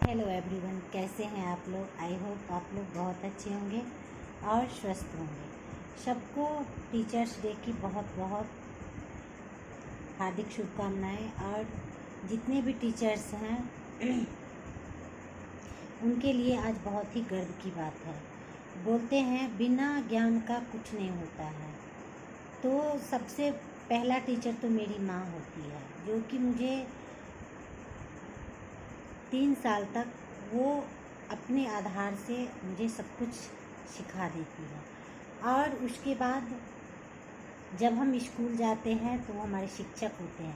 Hello everyone, कैसे हैं आप लोग। आई होप आप लोग बहुत अच्छे होंगे और स्वस्थ होंगे। सबको टीचर्स डे की बहुत बहुत हार्दिक शुभकामनाएं। और जितने भी टीचर्स हैं उनके लिए आज बहुत ही गर्व की बात है। बोलते हैं बिना ज्ञान का कुछ नहीं होता है। तो सबसे पहला टीचर तो मेरी माँ होती है, जो कि मुझे 3 साल तक वो अपने आधार से मुझे सब कुछ सिखा देती है। और उसके बाद जब हम स्कूल जाते हैं तो वो हमारे शिक्षक होते हैं।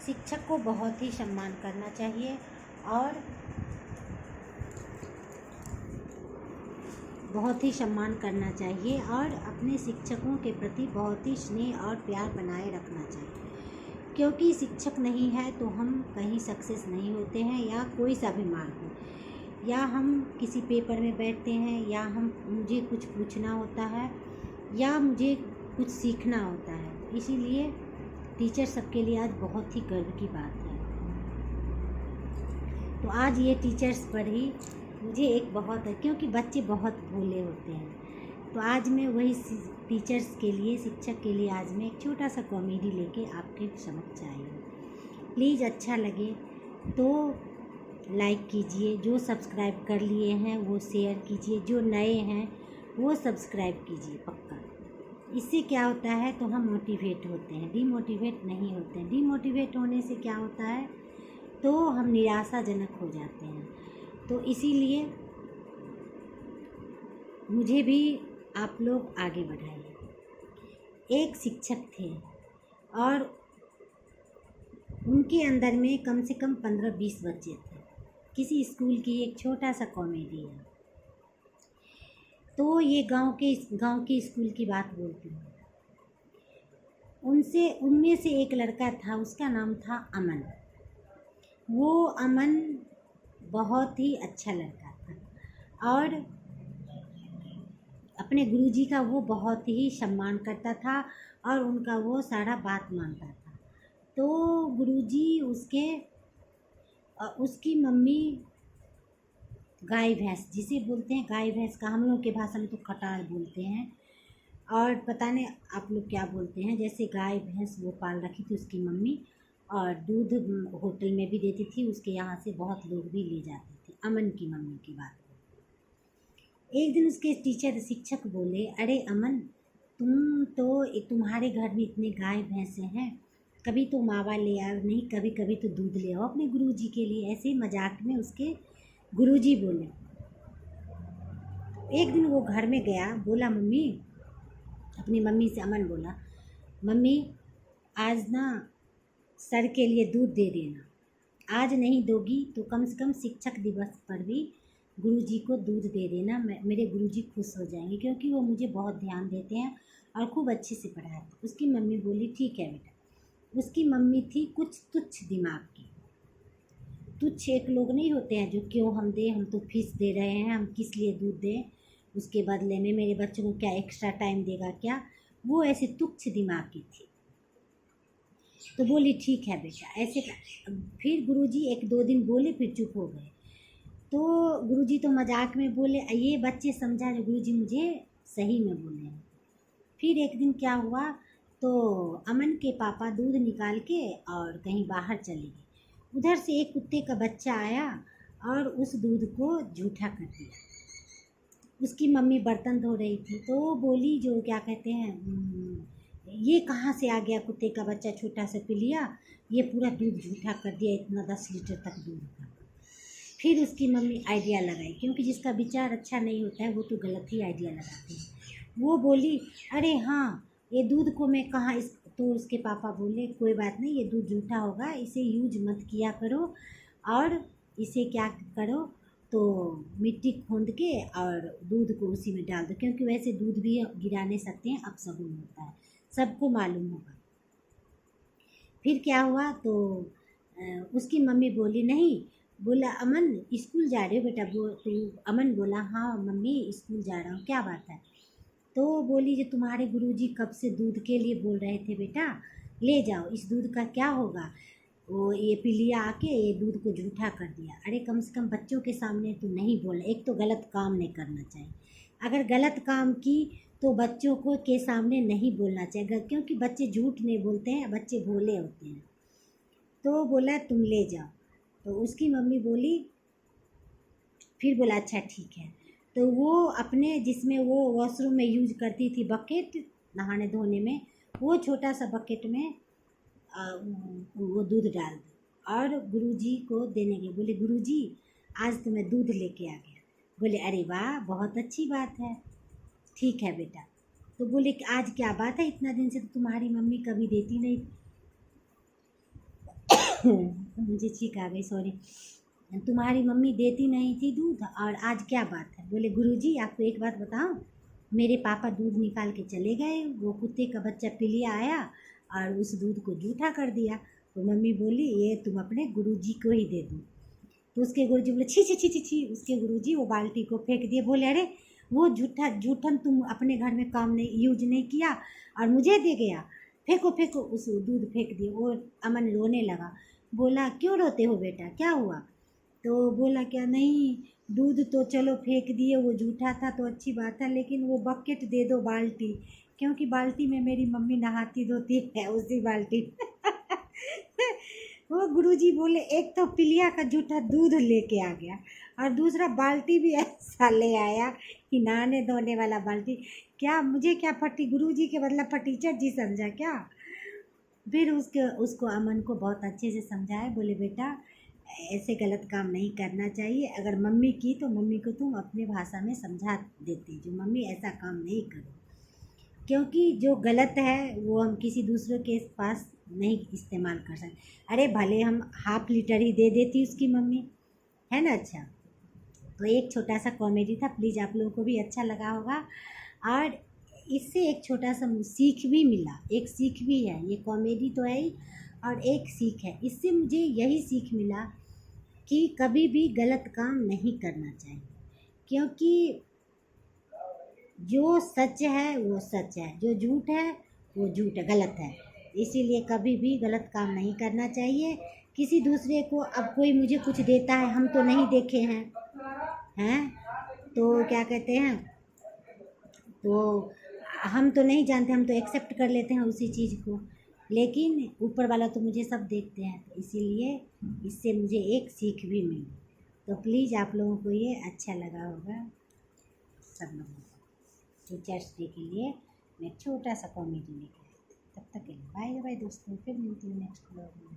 शिक्षक को बहुत ही सम्मान करना चाहिए और बहुत ही सम्मान करना चाहिए और अपने शिक्षकों के प्रति बहुत ही स्नेह और प्यार बनाए रखना चाहिए। क्योंकि शिक्षक नहीं है तो हम कहीं सक्सेस नहीं होते हैं, या कोई सा भी मार्ग हो, या हम किसी पेपर में बैठते हैं, या मुझे कुछ पूछना होता है, या मुझे कुछ सीखना होता है। इसीलिए टीचर सबके लिए आज बहुत ही गर्व की बात है। तो आज ये टीचर्स पर ही मुझे एक बहुत है, क्योंकि बच्चे बहुत भोले होते हैं। तो आज मैं वही टीचर्स के लिए, शिक्षक के लिए आज मैं एक छोटा सा कॉमेडी लेके आपके समक्ष आई हूँ। प्लीज़ अच्छा लगे तो लाइक कीजिए, जो सब्सक्राइब कर लिए हैं वो शेयर कीजिए, जो नए हैं वो सब्सक्राइब कीजिए पक्का। इससे क्या होता है, तो हम मोटिवेट होते हैं, डीमोटिवेट नहीं होते हैं। डीमोटिवेट होने से क्या होता है, तो हम निराशाजनक हो जाते हैं। तो इसीलिए मुझे भी आप लोग आगे बढ़ाइए। एक शिक्षक थे और उनके अंदर में कम से कम 15-20 बच्चे थे। किसी स्कूल की एक छोटा सा कॉमेडी है। तो ये गांव के स्कूल की बात बोलती हूँ। उनमें से एक लड़का था, उसका नाम था अमन। वो अमन बहुत ही अच्छा लड़का था और अपने गुरुजी का वो बहुत ही सम्मान करता था और उनका वो सारा बात मानता था। तो गुरुजी उसकी मम्मी गाय भैंस, जिसे बोलते हैं गाय भैंस का हम लोग के भाषा में तो खटाल बोलते हैं, और पता नहीं आप लोग क्या बोलते हैं। जैसे गाय भैंस वो पाल रखी थी उसकी मम्मी, और दूध होटल में भी देती थी, उसके यहाँ से बहुत लोग भी ले जाते थे। अमन की मम्मी की बात। एक दिन उसके शिक्षक बोले, अरे अमन, तुम्हारे घर में इतने गाय भैंसे हैं, कभी तो मावा ले आओ, नहीं कभी कभी तो दूध ले आओ अपने गुरुजी के लिए। ऐसे मजाक में उसके गुरुजी बोले। एक दिन वो घर में गया, बोला मम्मी, अपनी मम्मी से अमन बोला, मम्मी आज ना सर के लिए दूध दे देना, आज नहीं दोगी तो कम से कम शिक्षक दिवस पर भी गुरुजी को दूध दे देना। मेरे गुरुजी खुश हो जाएंगे, क्योंकि वो मुझे बहुत ध्यान देते हैं और खूब अच्छे से पढ़ाते। उसकी मम्मी बोली ठीक है बेटा। उसकी मम्मी थी कुछ तुच्छ दिमाग की। तुच्छ एक लोग नहीं होते हैं जो क्यों हम दें, हम तो फीस दे रहे हैं, हम किस लिए दूध दें, उसके बदले में मेरे बच्चों को क्या एक्स्ट्रा टाइम देगा क्या। वो ऐसे तुच्छ दिमाग की थी। तो बोली ठीक है बेटा ऐसे कर। फिर गुरुजी 1-2 दिन बोले, फिर चुप हो गए। तो गुरुजी तो मजाक में बोले, ये बच्चे समझा जो गुरुजी मुझे सही में बोले हैं। फिर एक दिन क्या हुआ, तो अमन के पापा दूध निकाल के और कहीं बाहर चले गए। उधर से एक कुत्ते का बच्चा आया और उस दूध को जूठा कर दिया। उसकी मम्मी बर्तन धो रही थी, तो बोली जो क्या कहते हैं, ये कहाँ से आ गया कुत्ते का बच्चा, छोटा सा पी लिया, ये पूरा दूध जूठा कर दिया, इतना 10 लीटर तक दूध था। फिर उसकी मम्मी आइडिया लगाई, क्योंकि जिसका विचार अच्छा नहीं होता है वो तो गलत ही आइडिया लगाती है। वो बोली, अरे हाँ ये दूध को मैं कहाँ इस। तो उसके पापा बोले कोई बात नहीं, ये दूध जूठा होगा, इसे यूज मत किया करो, और इसे क्या करो, तो मिट्टी खोद के और दूध को उसी में डाल दो, क्योंकि वैसे दूध भी गिरा नहीं सकते हैं, अपशगुन होता है, सबको मालूम होगा। फिर क्या हुआ, तो उसकी मम्मी बोली नहीं। बोला अमन स्कूल जा रहे हो बेटा, तो अमन बोला हाँ मम्मी स्कूल जा रहा हूँ, क्या बात है। तो बोली जो तुम्हारे गुरुजी कब से दूध के लिए बोल रहे थे बेटा, ले जाओ, इस दूध का क्या होगा, वो ये पिलिया आके ये दूध को जूठा कर दिया। अरे कम से कम बच्चों के सामने तो नहीं बोलना, एक तो गलत काम नहीं करना चाहिए। अगर गलत काम की तो बच्चों को के सामने नहीं बोलना चाहिए, क्योंकि बच्चे झूठ नहीं बोलते हैं, बच्चे भोले होते हैं। तो बोला तुम ले जाओ। तो उसकी मम्मी बोली, फिर बोला अच्छा ठीक है। तो वो अपने जिसमें वो वॉशरूम में यूज करती थी बकेट नहाने धोने में, वो छोटा सा बकेट में वो दूध डाल दो और गुरुजी को देने के। बोले गुरुजी आज तो मैं दूध लेके आ गया। बोले अरे वाह बहुत अच्छी बात है, ठीक है बेटा। तो बोले कि आज क्या बात है, इतना दिन से तो तुम्हारी मम्मी कभी देती नहीं। मुझे छींक आ गई, सॉरी। तुम्हारी मम्मी देती नहीं थी दूध और आज क्या बात है। बोले गुरुजी आपको एक बात बताऊं, मेरे पापा दूध निकाल के चले गए, वो कुत्ते का बच्चा पिलिया आया और उस दूध को जूठा कर दिया। तो मम्मी बोली ये तुम अपने गुरुजी को ही दे दो। तो उसके गुरुजी बोले छी छी छी छी छी। उसके गुरुजी वो बाल्टी को फेंक दिए। बोले अरे वो जूठन तुम अपने घर में काम नहीं यूज नहीं किया और मुझे दे गया, फेंको फेंको। उस दूध फेंक दिए। वो अमन रोने लगा। बोला क्यों रोते हो बेटा, क्या हुआ। तो बोला क्या नहीं, दूध तो चलो फेंक दिए, वो जूठा था तो अच्छी बात है, लेकिन वो बकेट दे दो बाल्टी, क्योंकि बाल्टी में मेरी मम्मी नहाती धोती है उसी बाल्टी में। वो गुरुजी बोले एक तो पिलिया का जूठा दूध लेके आ गया और दूसरा बाल्टी भी ऐसा ले आया कि नहाने धोने वाला बाल्टी। क्या मुझे क्या फटी, गुरुजी के मतलब फटीचर जी समझा क्या। फिर उसको अमन को बहुत अच्छे से समझाया। बोले बेटा ऐसे गलत काम नहीं करना चाहिए, अगर मम्मी की तो मम्मी को तुम अपने भाषा में समझा देती जो मम्मी ऐसा काम नहीं करो, क्योंकि जो गलत है वो हम किसी दूसरे के पास नहीं इस्तेमाल कर सकते। अरे भले हम हाफ लीटर ही दे देती उसकी मम्मी, है ना। अच्छा तो एक छोटा सा कॉमेडी था, प्लीज़ आप लोगों को भी अच्छा लगा होगा। और इससे एक छोटा सा सीख भी मिला, एक सीख भी है, ये कॉमेडी तो है ही और एक सीख है। इससे मुझे यही सीख मिला कि कभी भी गलत काम नहीं करना चाहिए, क्योंकि जो सच है वो सच है, जो झूठ है वो झूठ है, गलत है। इसीलिए कभी भी गलत काम नहीं करना चाहिए। किसी दूसरे को, अब कोई मुझे कुछ देता है, हम तो नहीं देखे हैं तो क्या कहते हैं, तो हम तो नहीं जानते, हम तो एक्सेप्ट कर लेते हैं उसी चीज़ को, लेकिन ऊपर वाला तो मुझे सब देखते हैं। तो इसीलिए इससे मुझे एक सीख भी मिली। तो प्लीज़ आप लोगों को ये अच्छा लगा होगा, सब लोगों को। टीचर्स डे के लिए मैं छोटा सा कॉमेडी लेकर आई। तब तक के लिए बाय बाय दोस्तों, फिर मिलती हूँ नेक्स्ट ब्लॉग में।